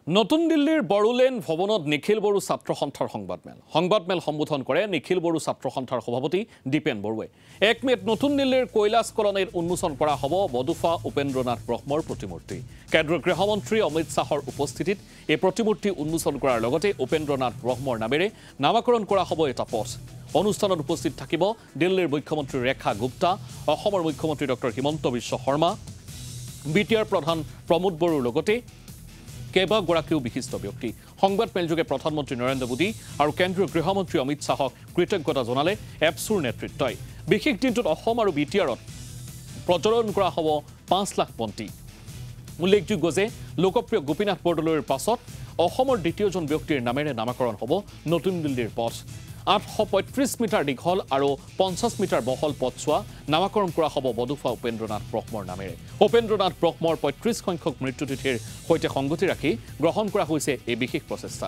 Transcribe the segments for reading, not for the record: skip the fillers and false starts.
নতুন দিল্লীৰ বড়োলেণ্ড ভৱনত নিখিল বড়ো ছাত্ৰ সন্থাৰ সংবাদমেল সম্বোধন কৰে নিখিল বড়ো ছাত্ৰ সন্থাৰ সভাপতি দীপেন বড়োৱে। 1 মেত নতুন দিল্লীৰ কৈলাশ কলনীত উন্মোচন কৰা হ'ব বডোফা উপেন্দ্ৰনাথ ব্ৰহ্মৰ প্ৰতিমূৰ্তি। কেন্দ্ৰীয় গৃহমন্ত্ৰী অমিত শ্বাহৰ উপস্থিতিত এই প্ৰতিমূৰ্তি উন্মোচন কৰাৰ লগতে উপেন্দ্ৰনাথ ব্ৰহ্মৰ নামেৰে নামকৰণ কৰা হ'ব এটা পথ। অনুষ্ঠানত উপস্থিত থাকিব দিল্লীৰ মুখ্যমন্ত্ৰী ৰেখা গুপ্তা, অসমৰ মুখ্যমন্ত্ৰী ডক্টৰ হিমন্ত বিশ্ব শৰ্মা, বিটিআৰ প্ৰধান প্ৰমোদ বড়োৰ লগতে কেইবাগৰাকীও বিশিষ্ট ব্যক্তি। সংবাদমেলযোগে প্ৰধানমন্ত্ৰী নৰেন্দ্ৰ মোদী আৰু কেন্দ্ৰীয় গৃহমন্ত্ৰী অমিত শ্বাহক কৃতজ্ঞতা জনালে এপছুৰ নেতৃত্বই। বিশেষ দিনটোত অসম আৰু বিটিআৰত প্ৰজ্বলন কৰা হ'ব 5 লাখ বন্তি। উল্লেখযোগ্য যে লোকপ্ৰিয় গোপীনাথ বৰদলৈৰ পাছত অসমৰ দ্বিতীয়জন ব্যক্তিৰ নামেৰে নামকৰণ হ'ব নতুন দিল্লীৰ পথ। 835 মিটাৰ দীঘল আৰু 50 মিটাৰ বহল পথছোৱা নামকৰণ কৰা হ'ব বডোফা উপেন্দ্ৰনাথ ব্ৰহ্মৰ নামেৰে। উপেন্দ্ৰনাথ ব্ৰহ্মৰ 35 সংখ্যক মৃত্যুতিথিৰ সৈতে সংগতি ৰাখি গ্ৰহণ কৰা হৈছে এই বিশেষ প্ৰচেষ্টা।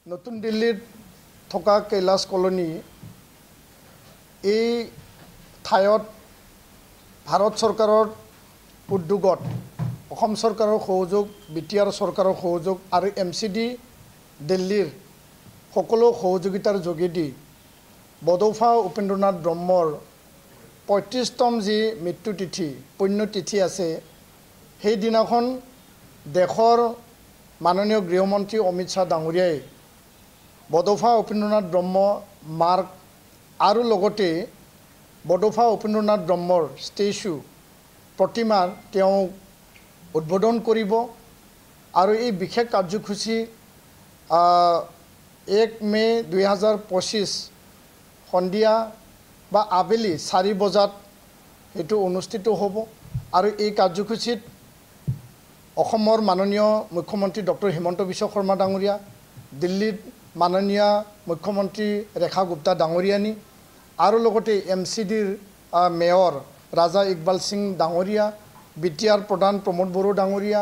নতুন দিল্লীত থকা কৈলাশ কলনী এই ঠাইত ভাৰত চৰকাৰৰ উদ্যোগত অসম চৰকাৰৰ সহযোগ, বিটিআৰ চৰকাৰৰ সহযোগ আৰু MCD দিল্লীৰ সকলো সহযোগিতাৰ যোগেদি বডোফা উপেন্দ্ৰনাথ ব্ৰহ্মৰ 35তম যি মৃত্যুতিথি পুণ্যতিথি আছে, সেইদিনাখন দেশৰ মাননীয় গৃহমন্ত্ৰী অমিত শ্বাহ ডাঙৰীয়াই বডোফা উপেন্দ্ৰনাথ ব্ৰহ্ম মাৰ্গ আৰু লগতে বডোফা উপেন্দ্ৰনাথ ব্ৰহ্মৰ ষ্টেচু প্ৰতিমা তেওঁ উদ্বোধন কৰিব। আৰু এই বিশেষ কাৰ্যসূচী 1 মে 2025 সন্ধিয়া বা আবেলি 4 বজাত এইটো অনুষ্ঠিত হ'ব। আৰু এই কাৰ্যসূচীত অসমৰ মাননীয় মুখ্যমন্ত্ৰী ডক্টৰ হিমন্ত বিশ্ব শৰ্মা ডাঙৰীয়া, দিল্লীত মাননীয় মুখ্যমন্ত্ৰী ৰেখা গুপ্তা ডাঙৰীয়ানী আৰু লগতে MCDৰ মেয়ৰ ৰাজা ইকবাল সিং ডাঙৰীয়া, বিটিআৰ প্ৰধান প্ৰমোদ বড়ো ডাঙৰীয়া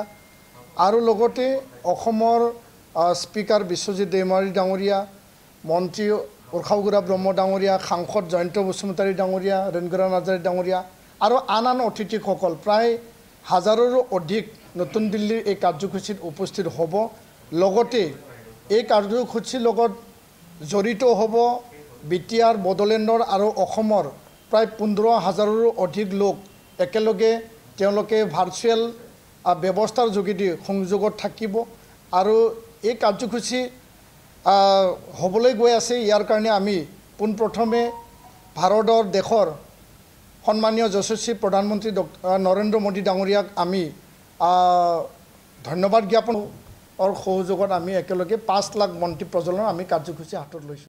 আৰু লগতে অসমৰ স্পিকাৰ বিশ্বজিৎ দৈমাৰী ডাঙৰীয়া, মন্ত্ৰী উৰ্খাওগুৰা ব্ৰহ্ম ডাঙৰীয়া, সাংসদ জয়ন্ত বসুমতাৰী ডাঙৰীয়া, ৰেণুকা নাৰ্জাৰী ডাঙৰীয়া আৰু আন অতিথিসকল প্ৰায় হাজাৰৰো অধিক নতুন দিল্লীৰ এই কাৰ্যসূচীত উপস্থিত হ'ব। লগতে এই কাৰ্যসূচীৰ লগত জড়িত হ'ব বিটিআৰ বড়োলেণ্ডৰ আৰু অসমৰ প্ৰায় 15,000ৰো অধিক লোক একেলগে তেওঁলোকে ভাৰ্চুৱেল ব্যৱস্থাৰ যোগেদি সংযোগত থাকিব। আৰু এই কাৰ্যসূচী হ'বলৈ গৈ আছে। ইয়াৰ কাৰণে আমি পোনপ্ৰথমে ভাৰতৰ দেশৰ সন্মানীয় যশস্বী প্ৰধানমন্ত্ৰী নৰেন্দ্ৰ মোদী ডাঙৰীয়াক আমি ধন্যবাদ জ্ঞাপনৰ সহযোগত আমি একেলগে 5 লাখ বন্তি প্ৰজ্বলন আমি কাৰ্যসূচী হাতত লৈছোঁ।